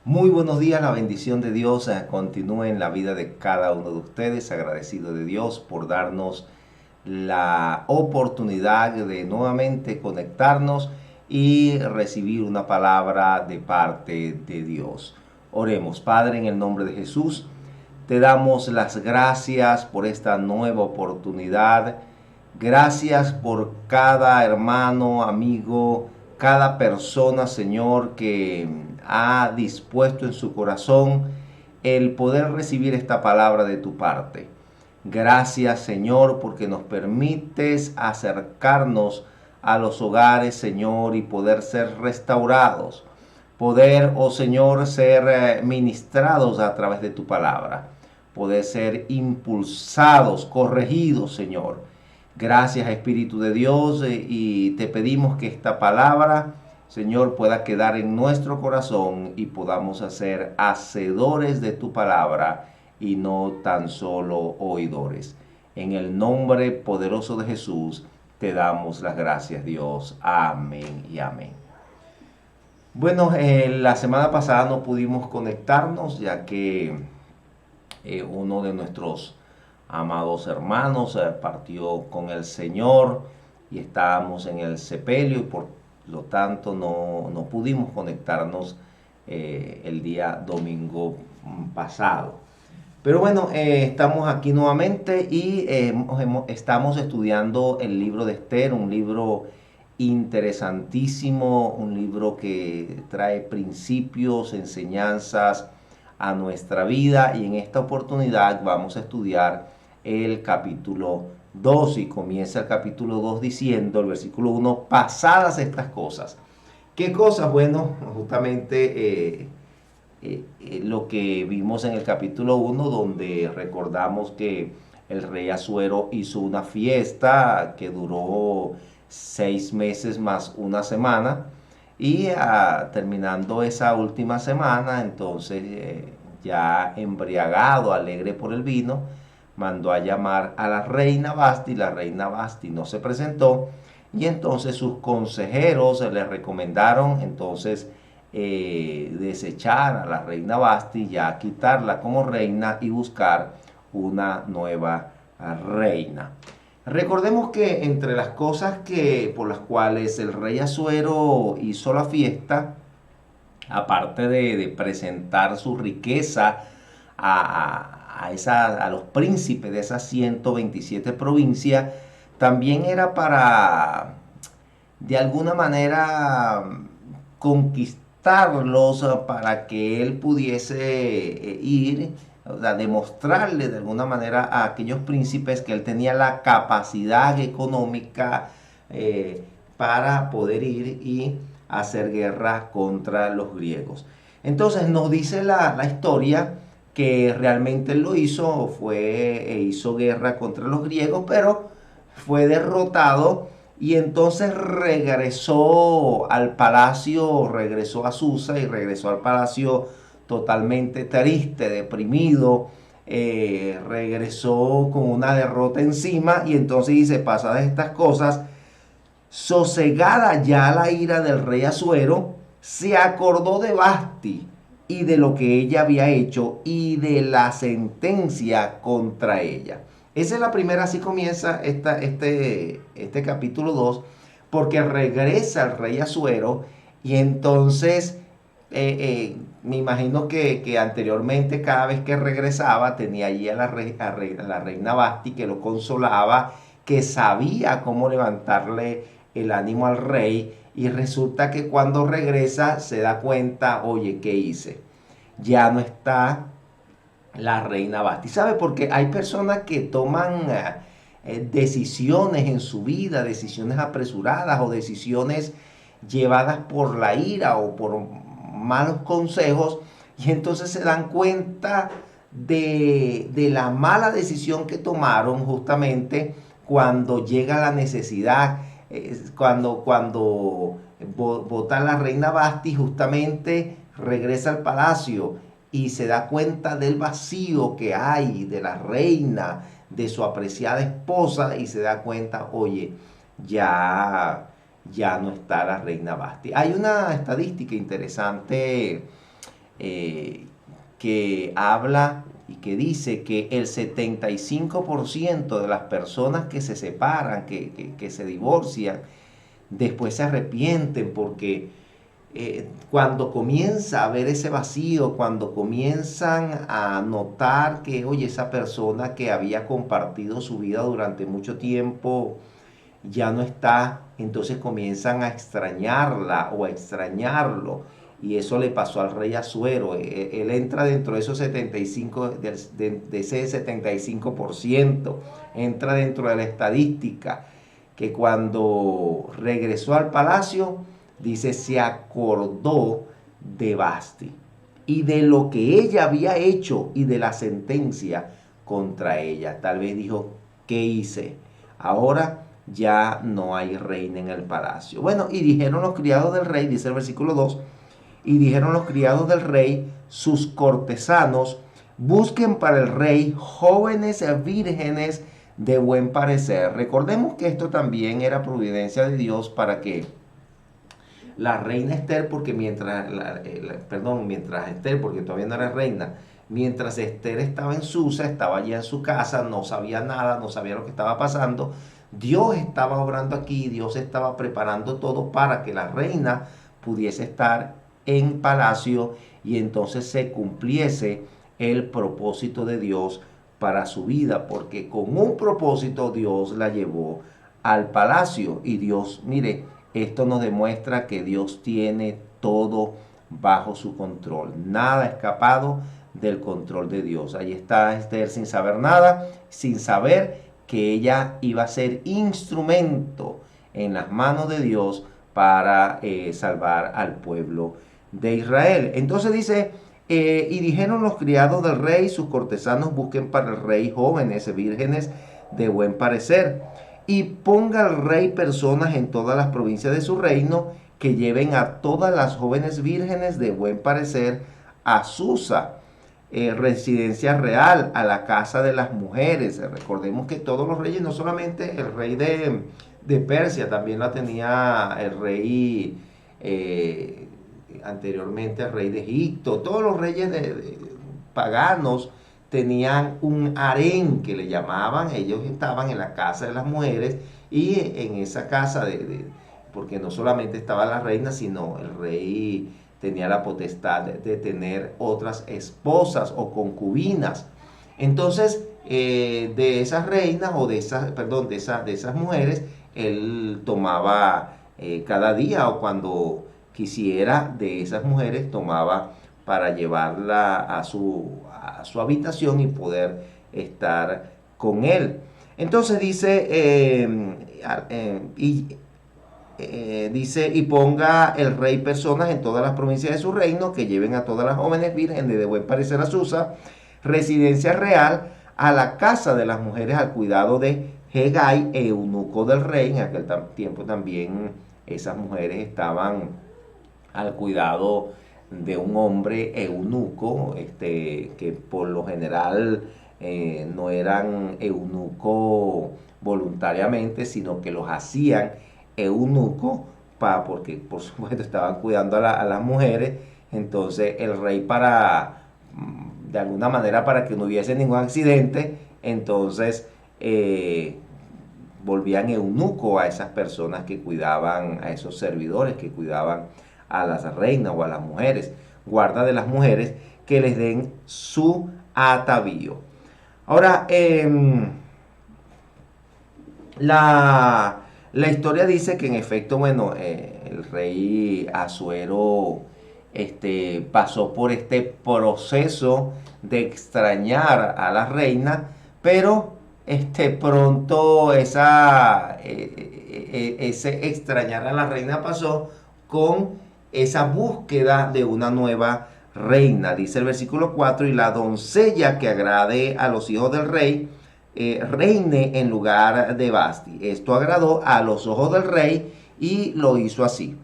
Muy buenos días, la bendición de Dios continúe en la vida de cada uno de ustedes. Agradecido de Dios por darnos la oportunidad de nuevamente conectarnos y recibir una palabra de parte de Dios. Oremos, Padre, en el nombre de Jesús. Te damos las gracias por esta nueva oportunidad. Gracias por cada hermano, amigo, cada persona, Señor, que ha dispuesto en su corazón el poder recibir esta palabra de tu parte. Gracias, Señor, porque nos permites acercarnos a los hogares, Señor, y poder ser restaurados. Poder, oh Señor, ser ministrados a través de tu palabra. Poder ser impulsados, corregidos, Señor. Gracias, Espíritu de Dios, y te pedimos que esta palabra, Señor, pueda quedar en nuestro corazón y podamos ser hacedores de tu palabra y no tan solo oidores. En el nombre poderoso de Jesús te damos las gracias, Dios. Amén y amén. Bueno, la semana pasada no pudimos conectarnos ya que uno de nuestros amados hermanos partió con el Señor y estábamos en el sepelio y por lo tanto no pudimos conectarnos el día domingo pasado. Pero bueno, estamos aquí nuevamente y estamos estudiando el libro de Esther, un libro interesantísimo, un libro que trae principios, enseñanzas a nuestra vida y en esta oportunidad vamos a estudiar el capítulo 2 y comienza el capítulo 2 diciendo, el versículo 1, pasadas estas cosas. ¿Qué cosas? Bueno, justamente lo que vimos en el capítulo 1 donde recordamos que el rey Asuero hizo una fiesta que duró 6 meses más una semana y terminando esa última semana, entonces ya embriagado, alegre por el vino, mandó a llamar a la reina Basti. La reina Basti no se presentó y entonces sus consejeros le recomendaron entonces desechar a la reina Basti, ya quitarla como reina y buscar una nueva reina. Recordemos que entre las cosas por las cuales el rey Asuero hizo la fiesta, aparte de presentar su riqueza a los príncipes de esas 127 provincias, también era para, de alguna manera, conquistarlos para que él pudiese ir, o sea, demostrarle de alguna manera a aquellos príncipes que él tenía la capacidad económica para poder ir y hacer guerra contra los griegos. Entonces nos dice la historia que realmente lo hizo, hizo guerra contra los griegos, pero fue derrotado y entonces regresó al palacio, regresó a Susa y regresó al palacio totalmente triste, deprimido, regresó con una derrota encima y entonces dice, pasadas estas cosas, sosegada ya la ira del rey Asuero, se acordó de Basti y de lo que ella había hecho y de la sentencia contra ella. Esa es la primera, así comienza este capítulo 2 porque regresa el rey Asuero y entonces me imagino que anteriormente cada vez que regresaba tenía allí a la reina Basti que lo consolaba, que sabía cómo levantarle el ánimo al rey y resulta que cuando regresa se da cuenta, oye, ¿qué hice? Ya no está la reina Basti. ¿Sabe? Porque hay personas que toman decisiones en su vida, decisiones apresuradas o decisiones llevadas por la ira o por malos consejos y entonces se dan cuenta de la mala decisión que tomaron justamente cuando llega la necesidad, cuando vota la reina Basti, justamente regresa al palacio y se da cuenta del vacío que hay de la reina, de su apreciada esposa y se da cuenta, oye, ya no está la reina Basti. Hay una estadística interesante que habla y que dice que el 75% de las personas que se separan, que se divorcian, después se arrepienten porque cuando comienza a ver ese vacío, cuando comienzan a notar que, oye, esa persona que había compartido su vida durante mucho tiempo ya no está, entonces comienzan a extrañarla o a extrañarlo. Y eso le pasó al rey Asuero. Él entra dentro de esos 75, de ese 75%, entra dentro de la estadística, que cuando regresó al palacio, dice, se acordó de Basti y de lo que ella había hecho y de la sentencia contra ella. Tal vez dijo, ¿qué hice? Ahora ya no hay reina en el palacio. Bueno, y dijeron los criados del rey, dice el versículo 2, y dijeron los criados del rey, sus cortesanos, busquen para el rey jóvenes vírgenes de buen parecer. Recordemos que esto también era providencia de Dios para que la reina Esther, porque mientras Esther, porque todavía no era reina, mientras Esther estaba en Susa, estaba allá en su casa, no sabía nada, no sabía lo que estaba pasando, Dios estaba obrando aquí, Dios estaba preparando todo para que la reina pudiese estar en palacio y entonces se cumpliese el propósito de Dios para su vida, porque con un propósito Dios la llevó al palacio. Y Dios, mire, esto nos demuestra que Dios tiene todo bajo su control, nada escapado del control de Dios. Ahí está Esther sin saber nada, sin saber que ella iba a ser instrumento en las manos de Dios para salvar al pueblo de Israel. Entonces dice, y dijeron los criados del rey, sus cortesanos, busquen para el rey jóvenes, vírgenes de buen parecer, y ponga al rey personas en todas las provincias de su reino que lleven a todas las jóvenes vírgenes de buen parecer a Susa, residencia real, a la casa de las mujeres. Recordemos que todos los reyes, no solamente el rey de Persia, también la tenía el rey, anteriormente el rey de Egipto, todos los reyes paganos tenían un harén que le llamaban, ellos estaban en la casa de las mujeres y en esa casa, porque no solamente estaba la reina, sino el rey tenía la potestad de tener otras esposas o concubinas. Entonces, de esas reinas o de esas mujeres, él tomaba cada día o cuando quisiera de esas mujeres, tomaba para llevarla a su habitación y poder estar con él. Entonces dice, dice, y ponga el rey personas en todas las provincias de su reino que lleven a todas las jóvenes vírgenes de buen parecer a Susa, residencia real, a la casa de las mujeres al cuidado de Hegai, eunuco del rey. En aquel tiempo también esas mujeres estaban al cuidado de un hombre eunuco, que por lo general no eran eunuco voluntariamente, sino que los hacían eunuco porque por supuesto estaban cuidando a las mujeres. Entonces el rey, de alguna manera, para que no hubiese ningún accidente, entonces volvían eunuco a esas personas que cuidaban, a esos servidores que cuidaban a las reinas o a las mujeres, guarda de las mujeres, que les den su atavío. Ahora, la historia dice que en efecto, bueno, el rey Asuero pasó por este proceso de extrañar a la reina, pero pronto ese extrañar a la reina pasó con esa búsqueda de una nueva reina. Dice el versículo 4, y la doncella que agrade a los hijos del rey, reine en lugar de Basti. Esto agradó a los ojos del rey y lo hizo así.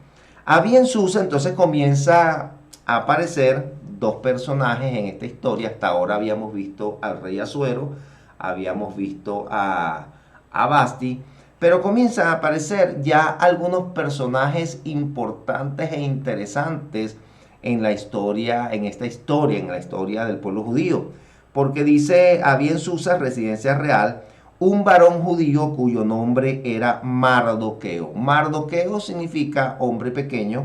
Había en Susa, entonces comienza a aparecer dos personajes en esta historia. Hasta ahora habíamos visto al rey Asuero, habíamos visto a Basti, pero comienzan a aparecer ya algunos personajes importantes e interesantes en la historia, en la historia del pueblo judío. Porque dice, había en Susa, residencia real, un varón judío cuyo nombre era Mardoqueo. Mardoqueo significa hombre pequeño.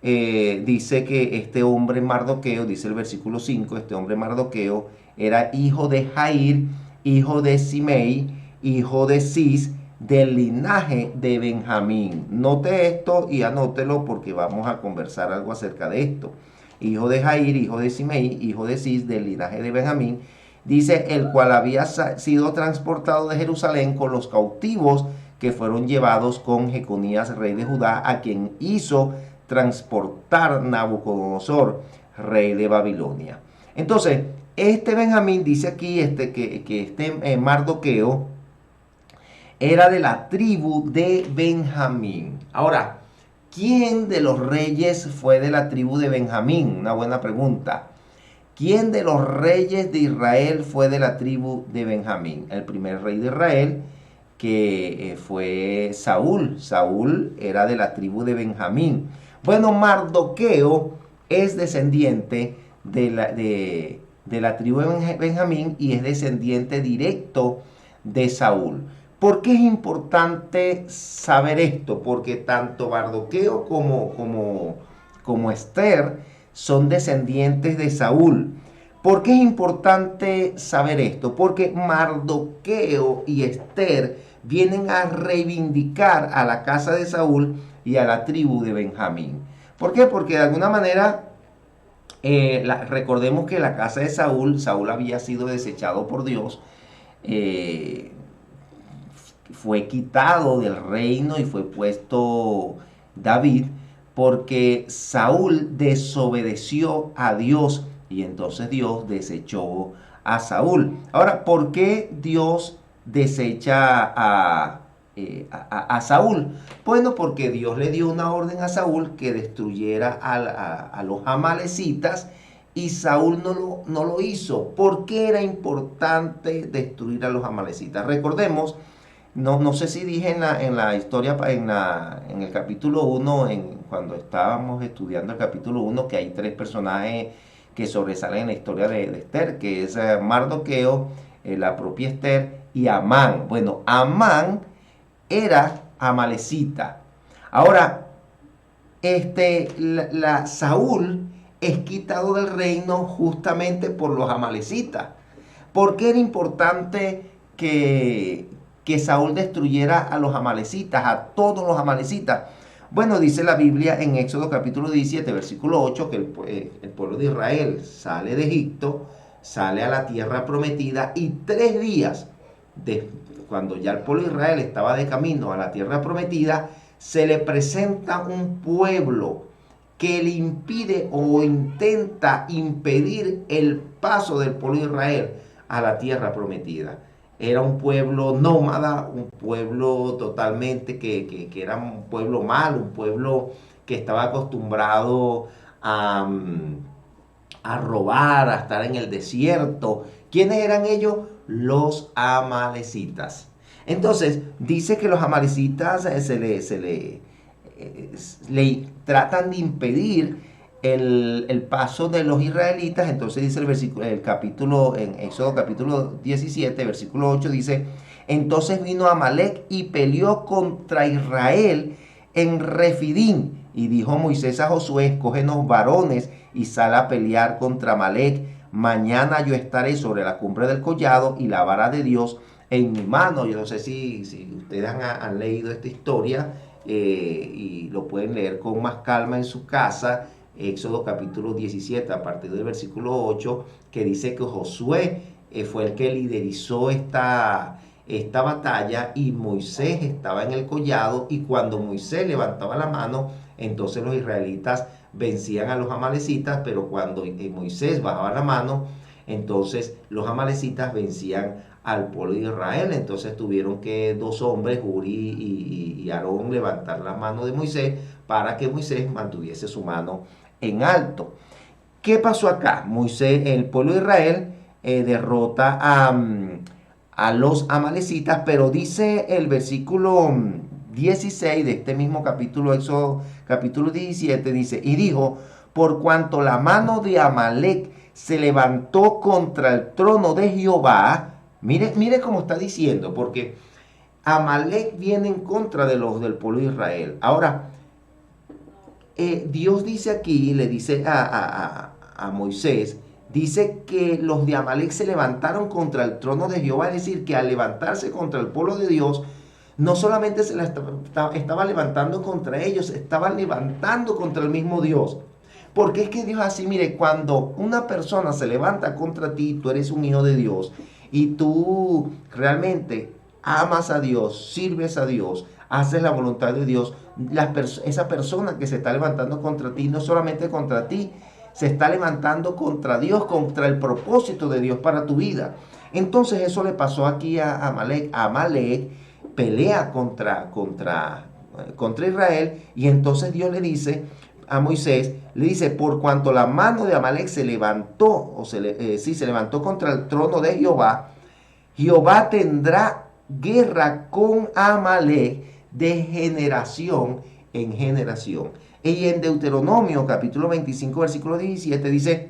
Dice que este hombre Mardoqueo, dice el versículo 5, este hombre Mardoqueo era hijo de Jair, hijo de Simei, hijo de Cis, del linaje de Benjamín. Note esto y anótelo porque vamos a conversar algo acerca de esto. Hijo de Jair, hijo de Simei, hijo de Cis, del linaje de Benjamín. Dice, el cual había sido transportado de Jerusalén con los cautivos que fueron llevados con Jeconías, rey de Judá, a quien hizo transportar Nabucodonosor, rey de Babilonia. Entonces, este Benjamín dice aquí que este Mardoqueo era de la tribu de Benjamín. Ahora, ¿quién de los reyes fue de la tribu de Benjamín? Una buena pregunta. ¿Quién de los reyes de Israel fue de la tribu de Benjamín? El primer rey de Israel, que fue Saúl. Saúl era de la tribu de Benjamín. Bueno, Mardoqueo es descendiente de la tribu de Benjamín y es descendiente directo de Saúl. ¿Por qué es importante saber esto? Porque tanto Mardoqueo como Esther son descendientes de Saúl. ¿Por qué es importante saber esto? Porque Mardoqueo y Esther vienen a reivindicar a la casa de Saúl y a la tribu de Benjamín. ¿Por qué? Porque de alguna manera, recordemos que la casa de Saúl había sido desechado por Dios, fue quitado del reino y fue puesto David, porque Saúl desobedeció a Dios y entonces Dios desechó a Saúl. Ahora, ¿por qué Dios desecha a Saúl? Bueno, porque Dios le dio una orden a Saúl que destruyera a los amalecitas y Saúl no lo hizo. ¿Por qué era importante destruir a los amalecitas? Recordemos, no sé si dije en la historia, en el capítulo 1, cuando estábamos estudiando el capítulo 1, que hay tres personajes que sobresalen en la historia de Esther, que es Mardoqueo, la propia Esther y Amán. Bueno, Amán era amalecita. Ahora, Saúl es quitado del reino justamente por los amalecitas. ¿Por qué era importante que Saúl destruyera a los amalecitas, a todos los amalecitas? Bueno, dice la Biblia en Éxodo capítulo 17, versículo 8, que el pueblo de Israel sale de Egipto, sale a la tierra prometida y 3 días cuando ya el pueblo de Israel estaba de camino a la tierra prometida, se le presenta un pueblo que le impide o intenta impedir el paso del pueblo de Israel a la tierra prometida. Era un pueblo nómada, un pueblo totalmente que era un pueblo malo, un pueblo que estaba acostumbrado a robar, a estar en el desierto. ¿Quiénes eran ellos? Los amalecitas. Entonces, dice que los amalecitas le tratan de impedir el paso de los israelitas. Entonces dice el capítulo, en Éxodo capítulo 17, versículo 8, dice: entonces vino Amalec y peleó contra Israel en Refidín. Y dijo Moisés a Josué: escógenos varones y sal a pelear contra Amalec. Mañana yo estaré sobre la cumbre del collado y la vara de Dios en mi mano. Yo no sé si ustedes han leído esta historia y lo pueden leer con más calma en su casa. Éxodo capítulo 17, a partir del versículo 8, que dice que Josué fue el que liderizó esta batalla y Moisés estaba en el collado, y cuando Moisés levantaba la mano, entonces los israelitas vencían a los amalecitas, pero cuando Moisés bajaba la mano, entonces los amalecitas vencían al pueblo de Israel. Entonces tuvieron que 2 hombres, Uri y Aarón, levantar la mano de Moisés para que Moisés mantuviese su mano en alto. ¿Qué pasó acá? El pueblo de Israel derrota a los amalecitas, pero dice el versículo 16 de este mismo capítulo, Éxodo capítulo 17, dice: y dijo: por cuanto la mano de Amalek se levantó contra el trono de Jehová. Mire cómo está diciendo, porque Amalek viene en contra de los del pueblo de Israel. Ahora, Dios dice aquí, le dice a Moisés, dice que los de Amalek se levantaron contra el trono de Jehová, es decir, que al levantarse contra el pueblo de Dios, no solamente se la estaba levantando contra ellos, estaban levantando contra el mismo Dios. Porque es que Dios así, mire, cuando una persona se levanta contra ti, tú eres un hijo de Dios y tú realmente amas a Dios, sirves a Dios, haces la voluntad de Dios, esa persona que se está levantando contra ti, no solamente contra ti, se está levantando contra Dios, contra el propósito de Dios para tu vida. Entonces eso le pasó aquí a Amalek. Amalek pelea contra Israel, y entonces Dios le dice a Moisés, le dice, por cuanto la mano de Amalek se levantó, se levantó contra el trono de Jehová, Jehová tendrá guerra con Amalek de generación en generación. Y en Deuteronomio capítulo 25 versículo 17 dice,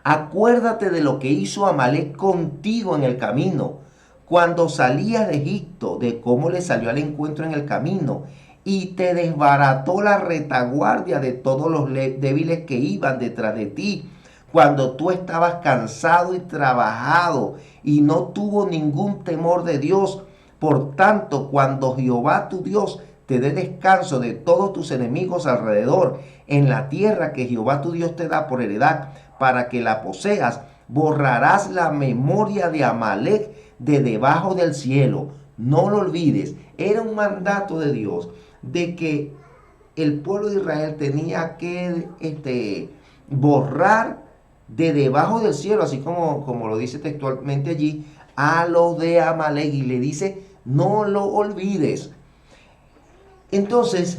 acuérdate de lo que hizo Amalek contigo en el camino, cuando salías de Egipto, de cómo le salió al encuentro en el camino, y te desbarató la retaguardia de todos los débiles que iban detrás de ti, cuando tú estabas cansado y trabajado, y no tuvo ningún temor de Dios. Por tanto, cuando Jehová tu Dios te dé descanso de todos tus enemigos alrededor, en la tierra que Jehová tu Dios te da por heredad, para que la poseas, borrarás la memoria de Amalek de debajo del cielo. No lo olvides. Era un mandato de Dios de que el pueblo de Israel tenía que borrar de debajo del cielo, así como lo dice textualmente allí, a los de Amalek, y le dice, no lo olvides. Entonces,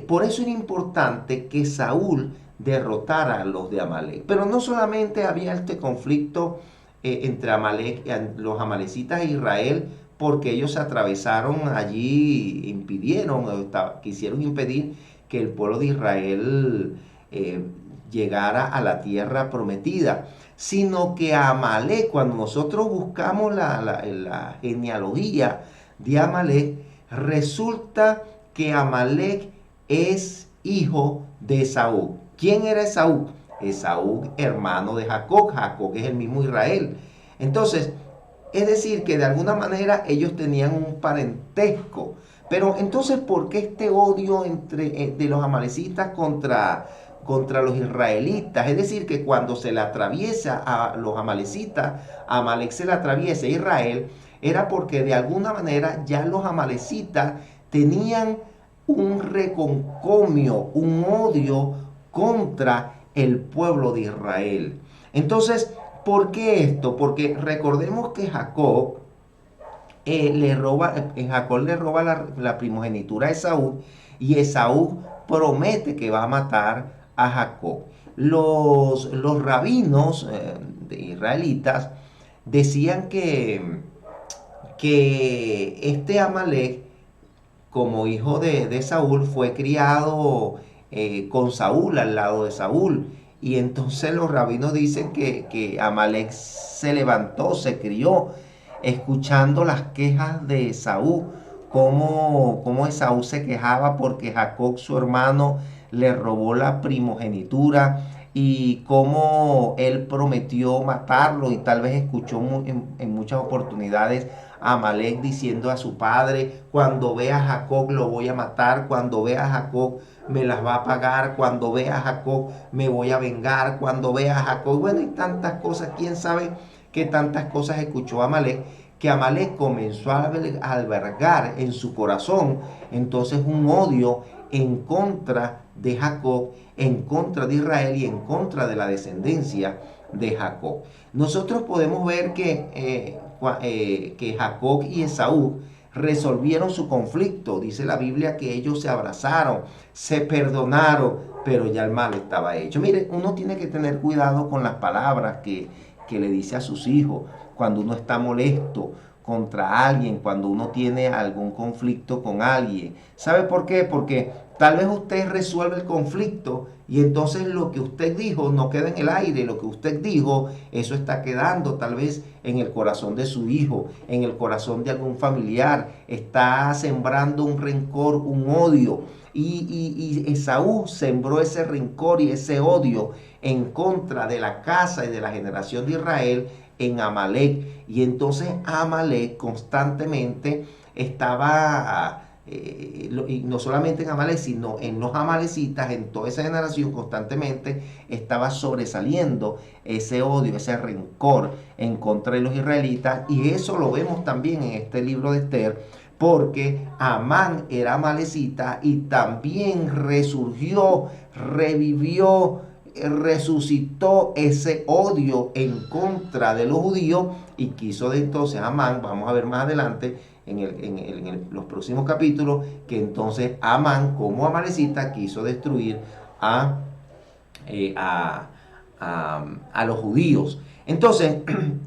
por eso era importante que Saúl derrotara a los de Amalek. Pero no solamente había este conflicto entre Amalek, los amalecitas e Israel, porque ellos se atravesaron allí, quisieron impedir que el pueblo de Israel llegara a la tierra prometida, sino que Amalek, cuando nosotros buscamos la genealogía de Amalek, resulta que Amalek es hijo de Esaú. ¿Quién era Esaú? Esaú, hermano de Jacob. Jacob es el mismo Israel. Entonces, es decir, que de alguna manera ellos tenían un parentesco. Pero entonces, ¿por qué este odio de los amalecitas contra los israelitas? Es decir, que cuando se le atraviesa a los amalecitas, a Amalek se le atraviesa a Israel, era porque de alguna manera ya los amalecitas tenían un reconcomio, un odio contra el pueblo de Israel. Entonces, ¿por qué esto? Porque recordemos que Jacob le roba la primogenitura a Esaú, y Esaú promete que va a matar a Jacob. Los rabinos israelitas decían que este Amalek, como hijo de Saúl, fue criado con Saúl, al lado de Saúl. Y entonces los rabinos dicen que Amalek se levantó, se crió, escuchando las quejas de Esaú, cómo Esaú se quejaba porque Jacob, su hermano, le robó la primogenitura, y cómo él prometió matarlo, y tal vez escuchó en muchas oportunidades a Amalek diciendo a su padre, cuando vea a Jacob lo voy a matar, cuando vea a Jacob me las va a pagar, cuando vea a Jacob me voy a vengar, cuando vea a Jacob, bueno, y tantas cosas, quién sabe qué tantas cosas escuchó Amalek, que Amalek comenzó a albergar en su corazón entonces un odio en contra de Jacob, en contra de Israel y en contra de la descendencia de Jacob. Nosotros podemos ver que Jacob y Esaú resolvieron su conflicto. Dice la Biblia que ellos se abrazaron, se perdonaron, pero ya el mal estaba hecho. Mire, uno tiene que tener cuidado con las palabras que le dice a sus hijos cuando uno está molesto, contra alguien, cuando uno tiene algún conflicto con alguien. ¿Sabe por qué? Porque tal vez usted resuelve el conflicto y entonces lo que usted dijo no queda en el aire, lo que usted dijo, eso está quedando tal vez en el corazón de su hijo, en el corazón de algún familiar, está sembrando un rencor, un odio. Y Esaú sembró ese rencor y ese odio en contra de la casa y de la generación de Israel en Amalek. Y entonces Amalek constantemente estaba, y no solamente en Amalek, sino en los amalecitas, en toda esa generación constantemente estaba sobresaliendo ese odio, ese rencor en contra de los israelitas. Y eso lo vemos también en este libro de Esther, porque Amán era amalecita y también resurgió, revivió, resucitó ese odio en contra de los judíos y quiso de entonces Amán, vamos a ver más adelante los próximos capítulos, que entonces Amán como amalecita quiso destruir a, eh, a, a los judíos. Entonces,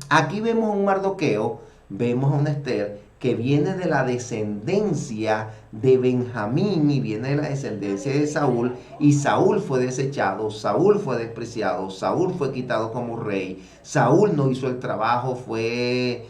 aquí vemos un Mardoqueo, vemos a un Esther que viene de la descendencia de Benjamín y viene de la descendencia de Saúl, y Saúl fue desechado, Saúl fue despreciado, Saúl fue quitado como rey, Saúl no hizo el trabajo, fue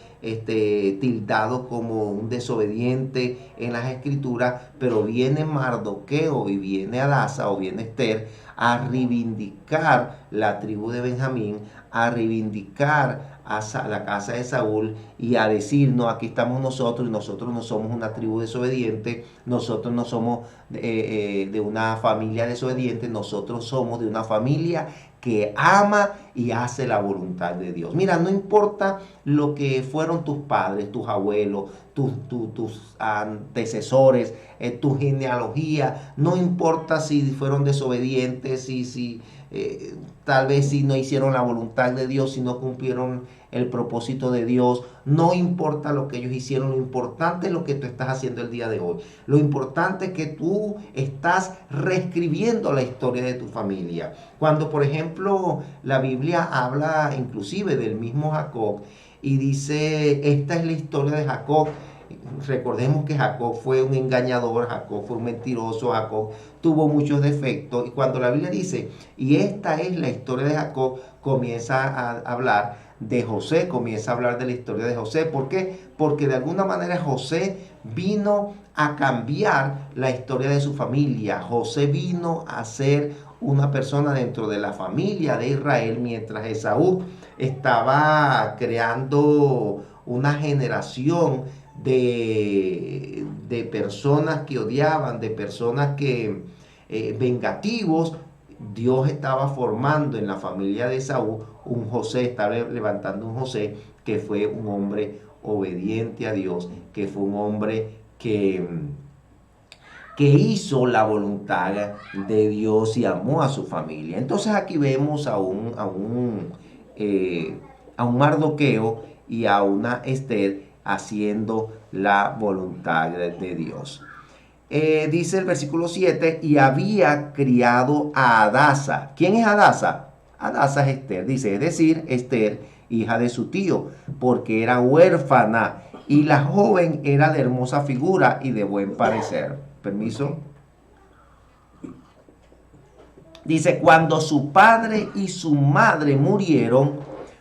tildado como un desobediente en las escrituras, pero viene Mardoqueo y viene Adasa o viene Esther a reivindicar la tribu de Benjamín, a reivindicar a la casa de Saúl y a decir, no, aquí estamos nosotros y nosotros no somos una tribu desobediente, nosotros no somos de una familia desobediente, nosotros somos de una familia que ama y hace la voluntad de Dios. Mira, no importa lo que fueron tus padres, tus abuelos, tus antecesores, tu genealogía, no importa si fueron desobedientes, si tal vez si no hicieron la voluntad de Dios, si no cumplieron el propósito de Dios, no importa lo que ellos hicieron, lo importante es lo que tú estás haciendo el día de hoy. Lo importante es que tú estás reescribiendo la historia de tu familia. Cuando, por ejemplo, la Biblia habla inclusive del mismo Jacob y dice, esta es la historia de Jacob. Recordemos que Jacob fue un engañador, Jacob fue un mentiroso, Jacob tuvo muchos defectos. Y cuando la Biblia dice, y esta es la historia de Jacob, comienza a hablar de José, comienza a hablar de la historia de José. ¿Por qué? Porque de alguna manera José vino a cambiar la historia de su familia. José vino a ser una persona dentro de la familia de Israel, mientras Esaú estaba creando una generación de personas que odiaban, de personas que vengativos. Dios estaba formando en la familia de Saúl un José, estaba levantando un José que fue un hombre obediente a Dios, que fue un hombre que hizo la voluntad de Dios y amó a su familia. Entonces aquí vemos a un Mardoqueo y a una Esther haciendo la voluntad de Dios. Dice el versículo 7, y había criado a Adasa. ¿Quién es Adasa? Adasa es Esther, dice, es decir, Esther, hija de su tío, porque era huérfana y la joven era de hermosa figura y de buen parecer. Permiso. Dice, cuando su padre y su madre murieron,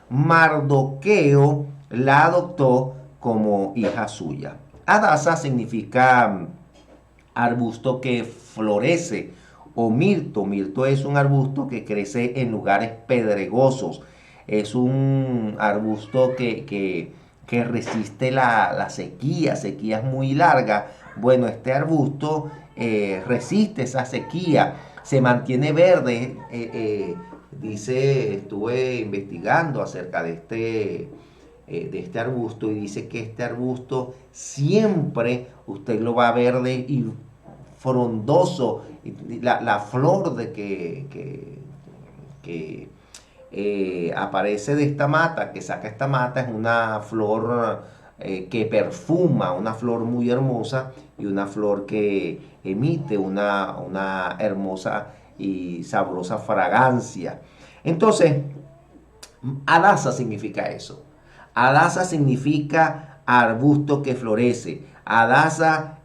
Mardoqueo la adoptó como hija suya. Adasa significa arbusto que florece o mirto. Mirto es un arbusto que crece en lugares pedregosos. Es un arbusto que resiste la sequía, sequías muy largas. Bueno, este arbusto resiste esa sequía, se mantiene verde. Dice, estuve investigando acerca de este arbusto y dice que este arbusto siempre usted lo va verde y frondoso. La flor de que aparece de esta mata, que saca esta mata, es una flor que perfuma, una flor muy hermosa y una flor que emite una hermosa y sabrosa fragancia. Entonces, Adasa significa eso. Adasa significa arbusto que florece. Adasa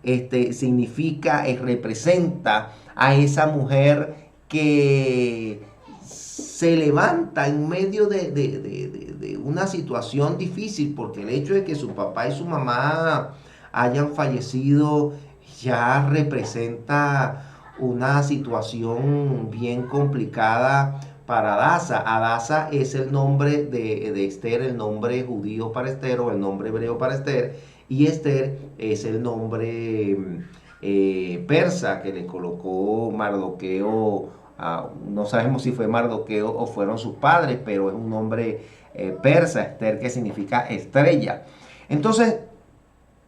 significa, representa a esa mujer que se levanta en medio de una situación difícil, porque el hecho de que su papá y su mamá hayan fallecido ya representa una situación bien complicada para Adasa. Adasa es el nombre de Esther, el nombre judío para Esther o el nombre hebreo para Esther, y Esther es el nombre persa que le colocó Mardoqueo. No sabemos si fue Mardoqueo o fueron sus padres, pero es un nombre persa, Esther, que significa estrella. Entonces,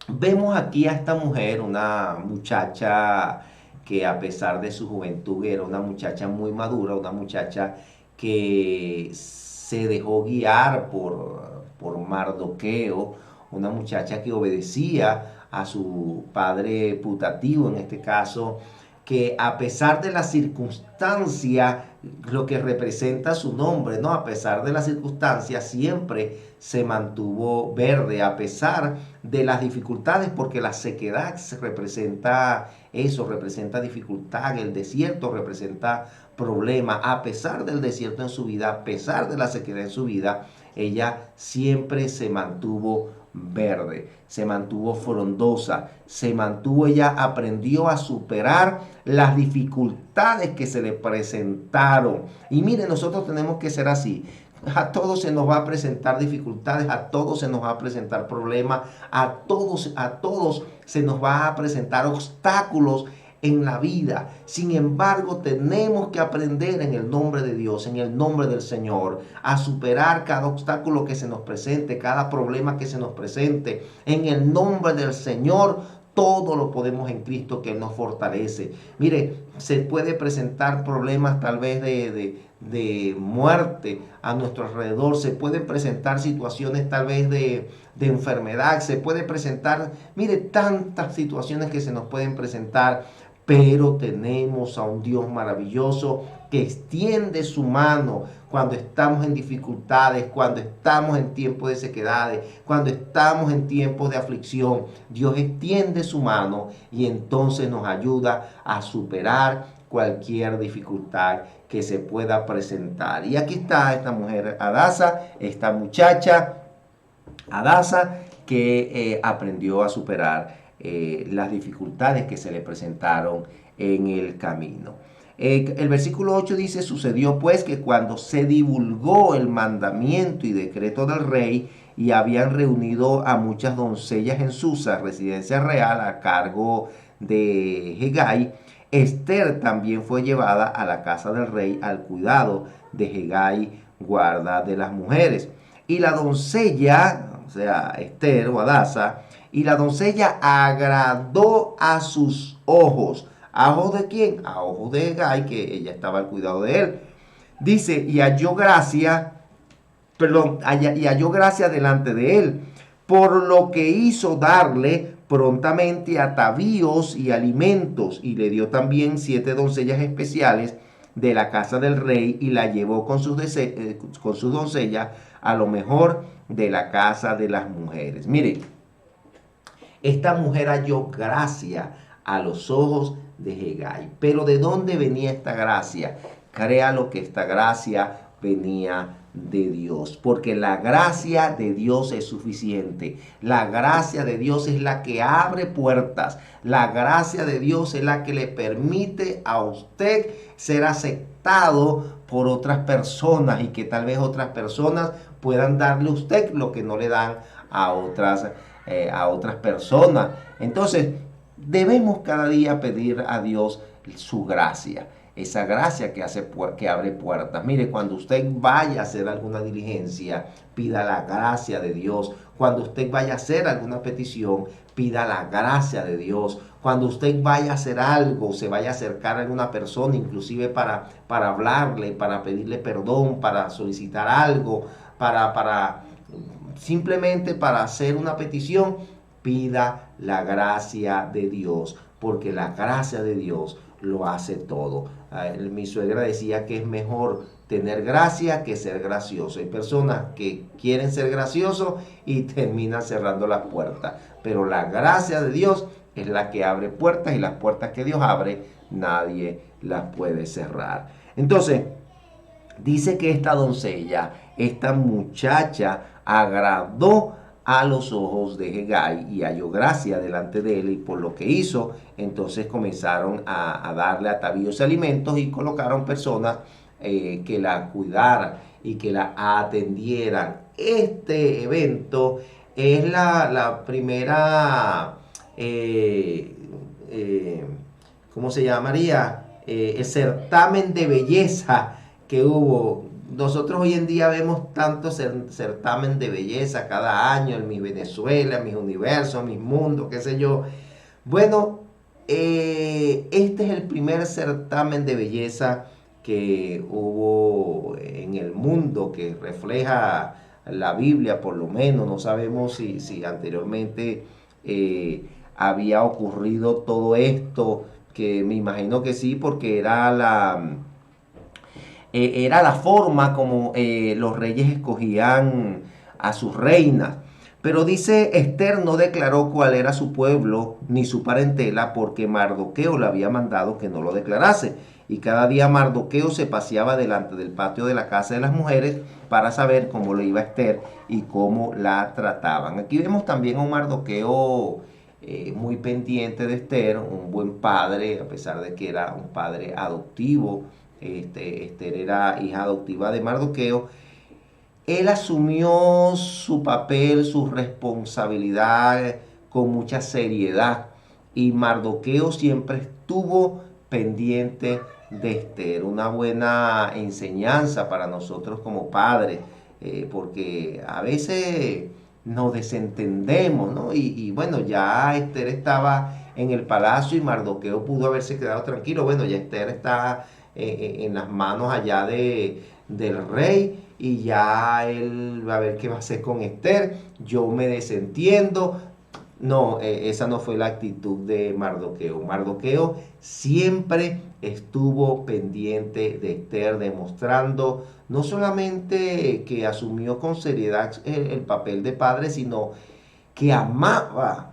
vemos aquí a esta mujer, una muchacha que a pesar de su juventud era una muchacha muy madura, una muchacha que se dejó guiar por Mardoqueo, una muchacha que obedecía a su padre putativo, en este caso, que a pesar de la circunstancia, lo que representa su nombre, ¿no? A pesar de la circunstancia, siempre se mantuvo verde, a pesar de las dificultades, porque la sequedad representa eso, representa dificultad, el desierto representa problema. A pesar del desierto en su vida, a pesar de la sequedad en su vida, ella siempre se mantuvo verde, se mantuvo frondosa, ella aprendió a superar las dificultades que se le presentaron. Y mire, nosotros tenemos que ser así. A todos se nos va a presentar dificultades, a todos se nos va a presentar problemas, a todos se nos va a presentar obstáculos en la vida. Sin embargo, tenemos que aprender en el nombre de Dios, en el nombre del Señor, a superar cada obstáculo que se nos presente, cada problema que se nos presente. En el nombre del Señor, todo lo podemos en Cristo que nos fortalece. Mire, se puede presentar problemas tal vez de muerte a nuestro alrededor, se pueden presentar situaciones tal vez de enfermedad, se puede presentar, mire, tantas situaciones que se nos pueden presentar, pero tenemos a un Dios maravilloso que extiende su mano cuando estamos en dificultades, cuando estamos en tiempos de sequedades, cuando estamos en tiempos de aflicción. Dios extiende su mano y entonces nos ayuda a superar cualquier dificultad que se pueda presentar. Y aquí está esta mujer Adasa, esta muchacha Adasa, que aprendió a superar las dificultades que se le presentaron en el camino. El versículo 8 dice: sucedió pues que cuando se divulgó el mandamiento y decreto del rey, y habían reunido a muchas doncellas en Susa, residencia real, a cargo de Hegai, Esther también fue llevada a la casa del rey al cuidado de Hegai, guarda de las mujeres. Y la doncella, o sea, Esther o Adasa, y la doncella agradó a sus ojos. ¿A ojos de quién? A ojos de Hegai, que ella estaba al cuidado de él. Dice, y halló gracia delante de él, por lo que hizo darle prontamente atavíos y alimentos, y le dio también 7 doncellas especiales de la casa del rey, y la llevó con sus doncellas a lo mejor de la casa de las mujeres. Mire, esta mujer halló gracia a los ojos de Hegai. Pero ¿de dónde venía esta gracia? Créalo que esta gracia venía de Dios, porque la gracia de Dios es suficiente. La gracia de Dios es la que abre puertas. La gracia de Dios es la que le permite a usted ser aceptado por otras personas, y que tal vez otras personas puedan darle a usted lo que no le dan a otras personas. Entonces, debemos cada día pedir a Dios su gracia. Esa gracia que abre puertas. Mire, cuando usted vaya a hacer alguna diligencia, pida la gracia de Dios. Cuando usted vaya a hacer alguna petición, pida la gracia de Dios. Cuando usted vaya a hacer algo, se vaya a acercar a alguna persona, inclusive para hablarle, para pedirle perdón, para solicitar algo, simplemente para hacer una petición, pida la gracia de Dios, porque la gracia de Dios lo hace todo. Mi suegra decía que es mejor tener gracia que ser gracioso. Hay personas que quieren ser graciosos y terminan cerrando las puertas. Pero la gracia de Dios es la que abre puertas, y las puertas que Dios abre nadie las puede cerrar. Entonces, dice que esta doncella, esta muchacha, agradó a los ojos de Hegai y halló gracia delante de él, y por lo que hizo, entonces comenzaron a darle atavíos y alimentos, y colocaron personas que la cuidaran y que la atendieran. Este evento es la primera, ¿cómo se llamaría? El certamen de belleza que hubo. Nosotros hoy en día vemos tantos certamen de belleza cada año, en Miss Venezuela, Miss Universo, Miss Mundo, qué sé yo. Bueno, este es el primer certamen de belleza que hubo en el mundo, que refleja la Biblia, por lo menos. No sabemos si anteriormente había ocurrido todo esto, que me imagino que sí, porque era la forma como los reyes escogían a sus reinas. Pero dice, Esther no declaró cuál era su pueblo ni su parentela, porque Mardoqueo le había mandado que no lo declarase. Y cada día Mardoqueo se paseaba delante del patio de la casa de las mujeres para saber cómo le iba a Esther y cómo la trataban. Aquí vemos también a un Mardoqueo muy pendiente de Esther, un buen padre, a pesar de que era un padre adoptivo. Esther era hija adoptiva de Mardoqueo. Él asumió su papel, su responsabilidad con mucha seriedad, y Mardoqueo siempre estuvo pendiente de Esther. Una buena enseñanza para nosotros como padres, porque a veces nos desentendemos, ¿no? Y bueno, ya Esther estaba en el palacio y Mardoqueo pudo haberse quedado tranquilo. Bueno, ya Esther está en las manos allá del rey, y ya él va a ver qué va a hacer con Esther. Yo me desentiendo. No, esa no fue la actitud de Mardoqueo. Mardoqueo siempre estuvo pendiente de Esther, demostrando no solamente que asumió con seriedad el papel de padre, sino que amaba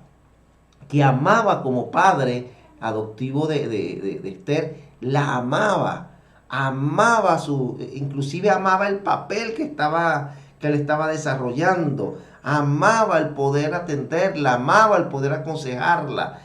como padre adoptivo de Esther, la amaba inclusive amaba el papel que él estaba desarrollando, amaba el poder atenderla, amaba el poder aconsejarla,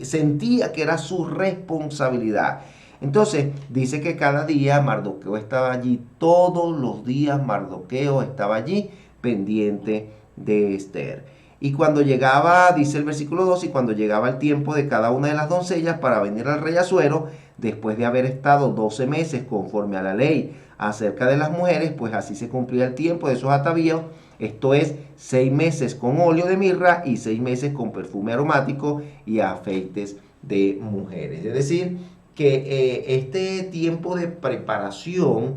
sentía que era su responsabilidad. Entonces dice que cada día Mardoqueo estaba allí, todos los días Mardoqueo estaba allí pendiente de Esther. Y cuando llegaba, dice el versículo 2, y cuando llegaba el tiempo de cada una de las doncellas para venir al rey Asuero, después de haber estado 12 meses conforme a la ley acerca de las mujeres, pues así se cumplía el tiempo de esos atavíos, esto es 6 meses con óleo de mirra y 6 meses con perfume aromático y afeites de mujeres. Es decir, que este tiempo de preparación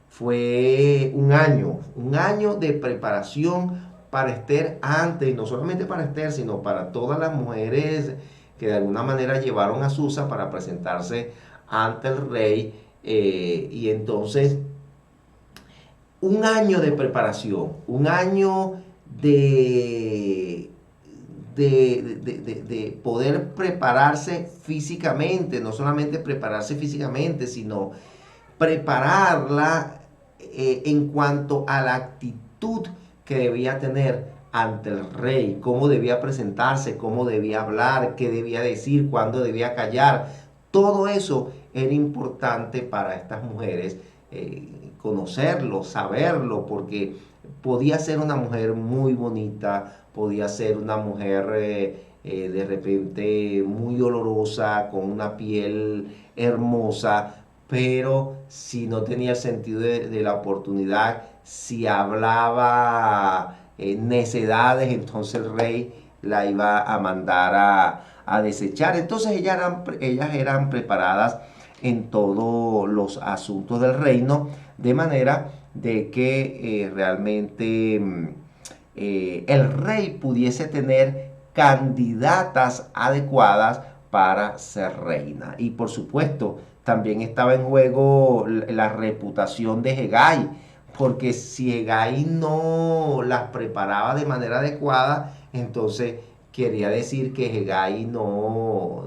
fue un año de preparación para Esther antes, y no solamente para Esther, sino para todas las mujeres que de alguna manera llevaron a Susa para presentarse ante el rey. Y entonces, un año de preparación, un año de poder prepararse físicamente, no solamente prepararse físicamente, sino prepararla en cuanto a la actitud que debía tener ante el rey, cómo debía presentarse, cómo debía hablar, qué debía decir, cuándo debía callar. Todo eso era importante para estas mujeres, conocerlo, saberlo, porque podía ser una mujer muy bonita, podía ser una mujer de repente muy olorosa, con una piel hermosa, pero si no tenía el sentido de la oportunidad, si hablaba necedades, entonces el rey la iba a mandar a desechar. Entonces ellas eran preparadas en todos los asuntos del reino, de manera de que realmente el rey pudiese tener candidatas adecuadas para ser reina. Y por supuesto, también estaba en juego la reputación de Hegai, porque si Hegai no las preparaba de manera adecuada, entonces quería decir que Hegai no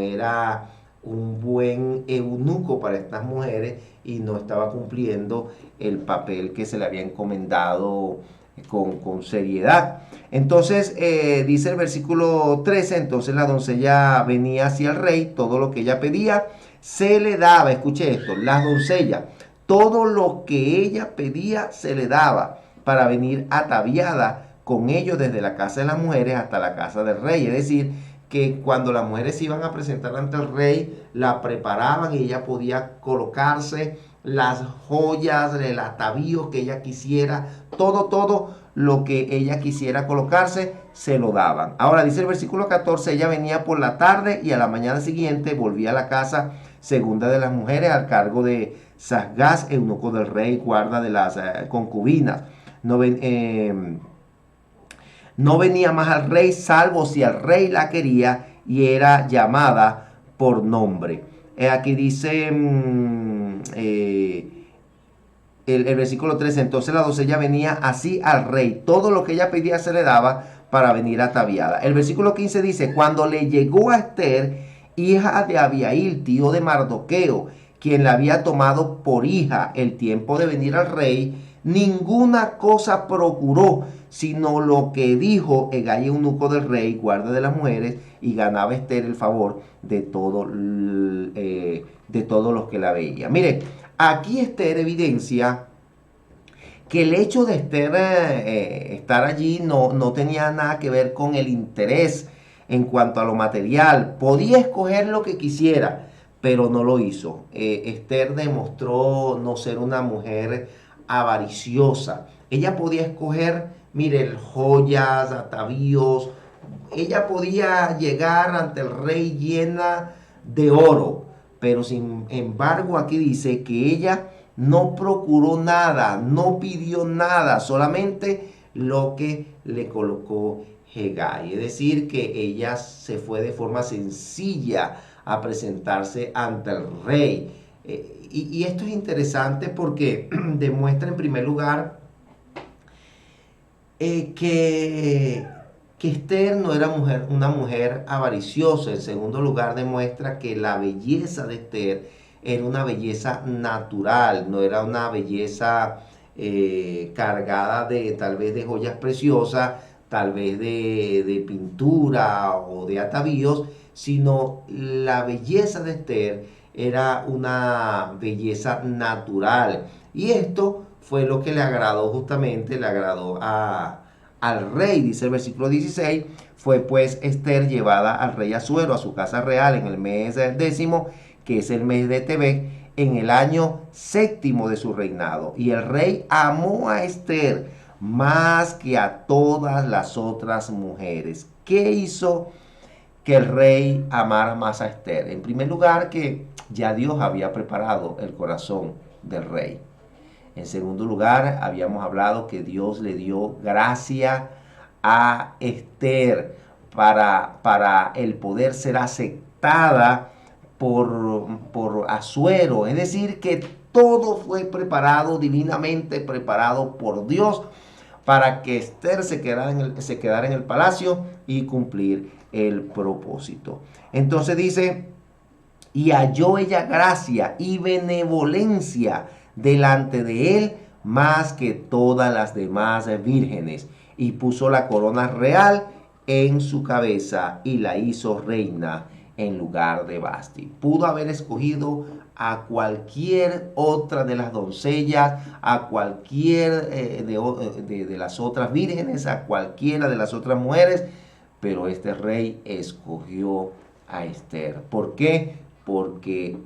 era un buen eunuco para estas mujeres y no estaba cumpliendo el papel que se le había encomendado con seriedad. Entonces dice el versículo 13, entonces la doncella venía hacia el rey, todo lo que ella pedía se le daba. Escuche esto, la doncella, todo lo que ella pedía se le daba para venir ataviada con ellos desde la casa de las mujeres hasta la casa del rey. Es decir, que cuando las mujeres se iban a presentar ante el rey, la preparaban y ella podía colocarse las joyas, el atavío que ella quisiera, todo lo que ella quisiera colocarse, se lo daban. Ahora dice el versículo 14, ella venía por la tarde y a la mañana siguiente volvía a la casa segunda de las mujeres al cargo de Sasgaz, eunuco del rey, guarda de las concubinas. No venía más al rey, salvo si el rey la quería y era llamada por nombre. Aquí dice el versículo 13, entonces la doncella venía así al rey, todo lo que ella pedía se le daba para venir ataviada. El versículo 15 dice, cuando le llegó a Esther, hija de Abiail, tío de Mardoqueo, quien la había tomado por hija el tiempo de venir al rey, ninguna cosa procuró, sino lo que dijo Hegai, eunuco del rey, guarda de las mujeres, y ganaba Esther el favor de todos los que la veían. Mire, aquí Esther evidencia que el hecho de Esther estar allí no tenía nada que ver con el interés en cuanto a lo material. Podía escoger lo que quisiera, pero no lo hizo. Esther demostró no ser una mujer avariciosa. Ella podía escoger, mire, joyas, atavíos. Ella podía llegar ante el rey llena de oro, pero sin embargo aquí dice que ella no procuró nada, no pidió nada, solamente lo que le colocó Hegai. Es decir, que ella se fue de forma sencilla a presentarse ante el rey. Y esto es interesante porque demuestra en primer lugar que Esther no era una mujer avariciosa. En segundo lugar, demuestra que la belleza de Esther era una belleza natural, no era una belleza cargada de tal vez de joyas preciosas, tal vez de pintura o de atavíos, sino la belleza de Esther era una belleza natural. Y esto fue lo que le agradó justamente, le agradó al rey. Dice el versículo 16, fue pues Esther llevada al rey Asuero a su casa real en el mes 10º, que es el mes de Tebet, en el año 7º de su reinado. Y el rey amó a Esther más que a todas las otras mujeres. ¿Qué hizo que el rey amara más a Esther? En primer lugar, que ya Dios había preparado el corazón del rey. En segundo lugar, habíamos hablado que Dios le dio gracia a Esther para el poder ser aceptada por Asuero. Es decir, que todo fue preparado, divinamente preparado por Dios, para que Esther se quedara en el palacio y cumplir el propósito. Entonces dice, y halló ella gracia y benevolencia delante de él más que todas las demás vírgenes, y puso la corona real en su cabeza y la hizo reina en lugar de Basti. Pudo haber escogido a cualquier otra de las doncellas, a cualquier de las otras vírgenes, a cualquiera de las otras mujeres, pero este rey escogió a Esther. ¿Por qué? Porque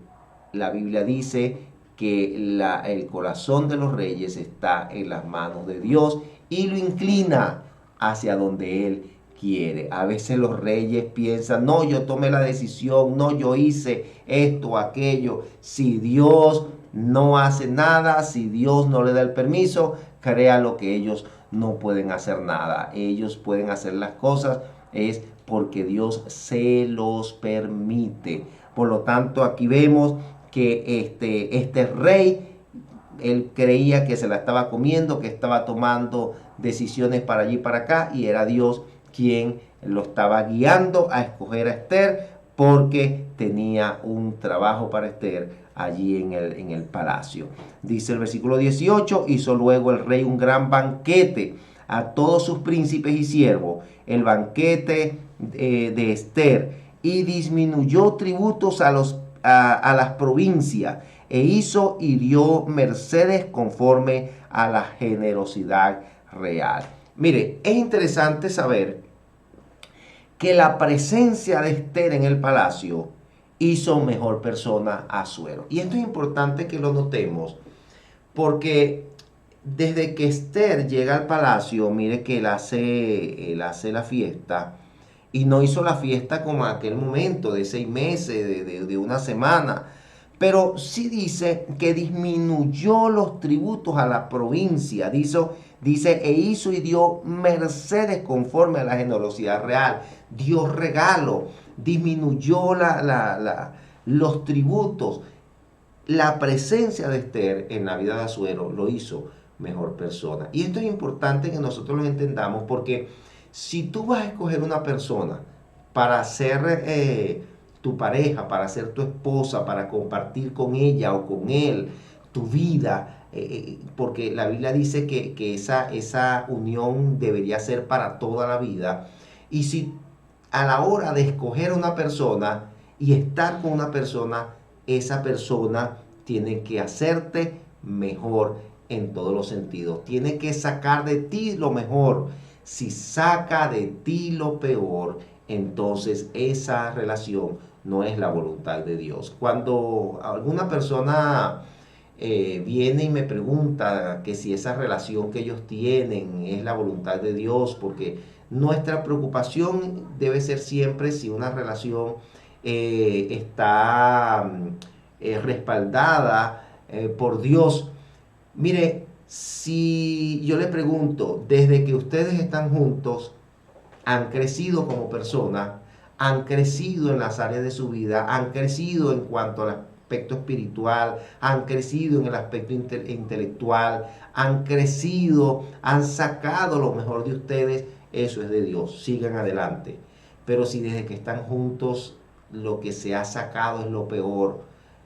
la Biblia dice que el corazón de los reyes está en las manos de Dios y lo inclina hacia donde Él quiere. A veces los reyes piensan, no, yo tomé la decisión, no, yo hice esto, aquello. Si Dios no hace nada, si Dios no le da el permiso, créalo que ellos no pueden hacer nada. Ellos pueden hacer las cosas es porque Dios se los permite. Por lo tanto, aquí vemos que este rey, él creía que se la estaba comiendo, que estaba tomando decisiones para allí y para acá, y era Dios quien lo estaba guiando a escoger a Esther, porque tenía un trabajo para Esther allí en el palacio. Dice el versículo 18, hizo luego el rey un gran banquete a todos sus príncipes y siervos, el banquete de Esther, y disminuyó tributos a las provincias, e hizo y dio mercedes conforme a la generosidad real. Mire, es interesante saber que la presencia de Esther en el palacio hizo mejor persona a Asuero. Y esto es importante que lo notemos, porque desde que Esther llega al palacio, mire que él hace la fiesta, y no hizo la fiesta como en aquel momento de 6 meses, de una semana, pero sí dice que disminuyó los tributos a la provincia, dice, e hizo y dio mercedes conforme a la generosidad real, dio regalo, disminuyó los tributos. La presencia de Esther en la vida de Asuero lo hizo mejor persona. Y esto es importante que nosotros lo entendamos, porque si tú vas a escoger una persona para ser tu pareja, para ser tu esposa, para compartir con ella o con él tu vida, porque la Biblia dice que esa unión debería ser para toda la vida. Y si a la hora de escoger una persona y estar con una persona, esa persona tiene que hacerte mejor en todos los sentidos. Tiene que sacar de ti lo mejor. Si saca de ti lo peor, entonces esa relación no es la voluntad de Dios. Cuando alguna persona viene y me pregunta que si esa relación que ellos tienen es la voluntad de Dios, porque nuestra preocupación debe ser siempre si una relación está respaldada por Dios. Mire, si yo le pregunto, desde que ustedes están juntos, han crecido como personas, han crecido en las áreas de su vida, han crecido en cuanto al aspecto espiritual, han crecido en el aspecto intelectual, han crecido, han sacado lo mejor de ustedes, eso es de Dios, sigan adelante. Pero si desde que están juntos lo que se ha sacado es lo peor,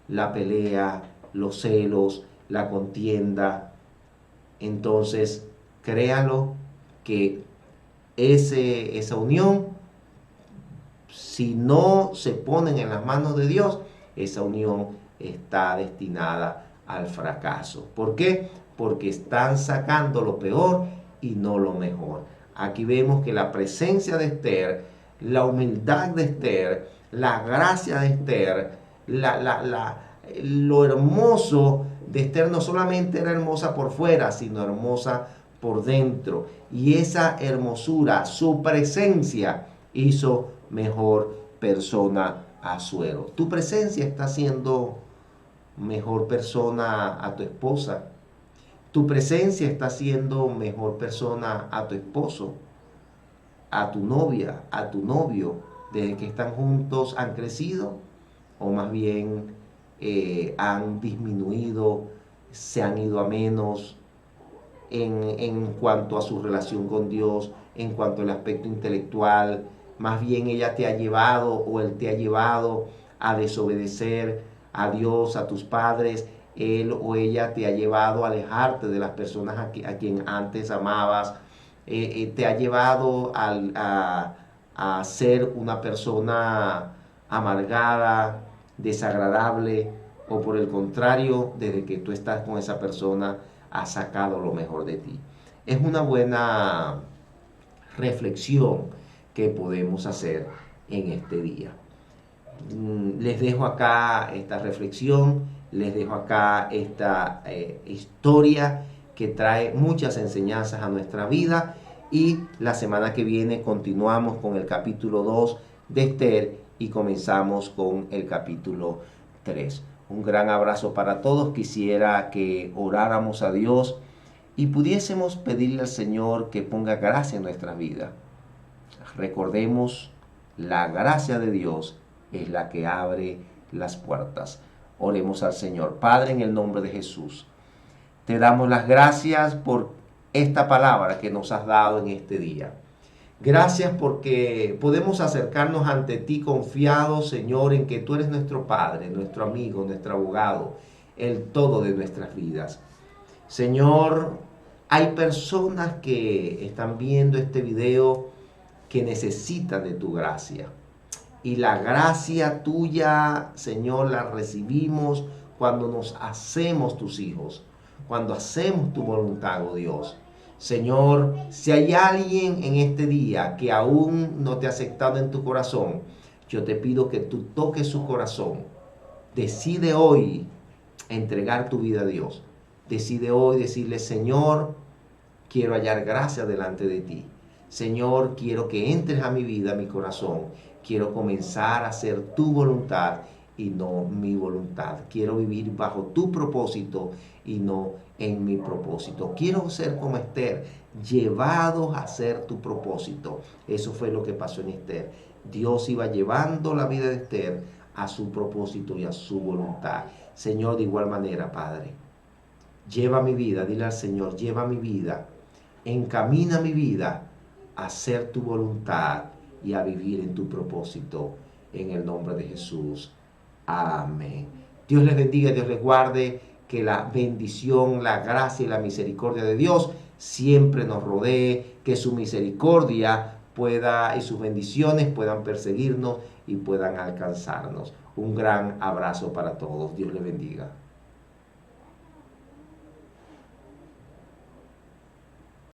la pelea, los celos, la contienda, entonces créalo que esa unión, si no se ponen en las manos de Dios, esa unión está destinada al fracaso. ¿Por qué? Porque están sacando lo peor y no lo mejor. Aquí vemos que la presencia de Esther, la humildad de Esther, la gracia de Esther, lo hermoso de Esther no solamente era hermosa por fuera, sino hermosa por dentro. Y esa hermosura, su presencia, hizo mejor persona a Asuero. Tu presencia está haciendo mejor persona a tu esposa. Tu presencia está haciendo mejor persona a tu esposo, a tu novia, a tu novio. Desde que están juntos han crecido, o más bien han disminuido, se han ido a menos en cuanto a su relación con Dios, en cuanto al aspecto intelectual. Más bien ella te ha llevado o él te ha llevado a desobedecer a Dios, a tus padres. Él o ella te ha llevado a alejarte de las personas a quien antes amabas. Te ha llevado a ser una persona amargada, desagradable, o por el contrario, desde que tú estás con esa persona, has sacado lo mejor de ti. Es una buena reflexión que podemos hacer en este día. Les dejo acá esta reflexión, les dejo acá esta historia que trae muchas enseñanzas a nuestra vida, y la semana que viene continuamos con el capítulo 2 de Esther y comenzamos con el capítulo 3. Un gran abrazo para todos. Quisiera que oráramos a Dios y pudiésemos pedirle al Señor que ponga gracia en nuestra vida. Recordemos, la gracia de Dios es la que abre las puertas. Oremos al Señor. Padre, en el nombre de Jesús, te damos las gracias por esta palabra que nos has dado en este día. Gracias porque podemos acercarnos ante ti confiados, Señor, en que tú eres nuestro Padre, nuestro amigo, nuestro abogado, el todo de nuestras vidas. Señor, hay personas que están viendo este video que necesitan de tu gracia. Y la gracia tuya, Señor, la recibimos cuando nos hacemos tus hijos, cuando hacemos tu voluntad, oh Dios. Señor, si hay alguien en este día que aún no te ha aceptado en tu corazón, yo te pido que tú toques su corazón. Decide hoy entregar tu vida a Dios. Decide hoy decirle, Señor, quiero hallar gracia delante de ti. Señor, quiero que entres a mi vida, a mi corazón. Quiero comenzar a hacer tu voluntad y no mi voluntad. Quiero vivir bajo tu propósito y no en mi propósito. Quiero ser como Esther, llevados a hacer tu propósito. Eso fue lo que pasó en Esther. Dios iba llevando la vida de Esther a su propósito y a su voluntad. Señor, de igual manera, Padre, lleva mi vida, dile al Señor, lleva mi vida, encamina mi vida a hacer tu voluntad y a vivir en tu propósito, en el nombre de Jesús. Amén. Dios les bendiga, Dios les guarde, que la bendición, la gracia y la misericordia de Dios siempre nos rodee, que su misericordia pueda y sus bendiciones puedan perseguirnos y puedan alcanzarnos. Un gran abrazo para todos. Dios les bendiga.